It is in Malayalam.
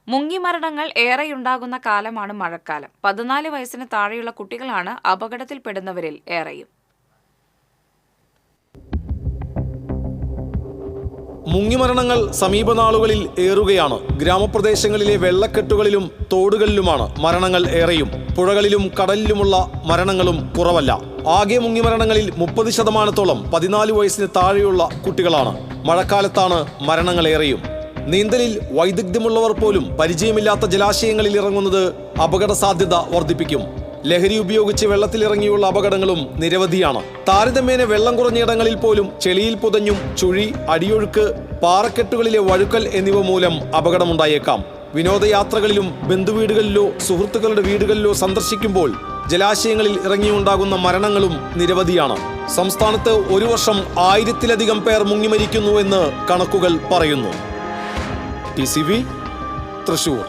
മുങ്ങിമരണങ്ങൾ ഏറെയുണ്ടാകുന്ന കാലമാണ് മഴക്കാലം. 14 വയസ്സിന് താഴെയുള്ള കുട്ടികളാണ് അപകടത്തിൽപ്പെടുന്നവരിൽ ഏറെയും. മുങ്ങിമരണങ്ങൾ സമീപനാളുകളിൽ ഏറുകയാണ്. ഗ്രാമപ്രദേശങ്ങളിലെ വെള്ളക്കെട്ടുകളിലും തോടുകളിലുമാണ് മരണങ്ങൾ ഏറെയും. പുഴകളിലും കടലിലുമുള്ള മരണങ്ങളും കുറവല്ല. ആകെ മുങ്ങിമരണങ്ങളിൽ 30% 14 വയസ്സിന് താഴെയുള്ള കുട്ടികളാണ്. മഴക്കാലത്താണ് മരണങ്ങൾ ഏറെയും. നീന്തലിൽ വൈദഗ്ധ്യമുള്ളവർ പോലും പരിചയമില്ലാത്ത ജലാശയങ്ങളിൽ ഇറങ്ങുന്നത് അപകട സാധ്യത വർദ്ധിപ്പിക്കും. ലഹരി ഉപയോഗിച്ച് വെള്ളത്തിലിറങ്ങിയുള്ള അപകടങ്ങളും നിരവധിയാണ്. താരതമ്യേന വെള്ളം കുറഞ്ഞയിടങ്ങളിൽ പോലും ചെളിയിൽ പുതഞ്ഞും ചുഴി, അടിയൊഴുക്ക്, പാറക്കെട്ടുകളിലെ വഴുക്കൽ എന്നിവ മൂലം അപകടമുണ്ടായേക്കാം. വിനോദയാത്രകളിലും ബന്ധുവീടുകളിലോ സുഹൃത്തുക്കളുടെ വീടുകളിലോ സന്ദർശിക്കുമ്പോൾ ജലാശയങ്ങളിൽ ഇറങ്ങിയുണ്ടാകുന്ന മരണങ്ങളും നിരവധിയാണ്. സംസ്ഥാനത്ത് ഒരു വർഷം 1000-ലധികം പേർ മുങ്ങിമരിക്കുന്നുവെന്ന് കണക്കുകൾ പറയുന്നു. TCV തൃശൂർ.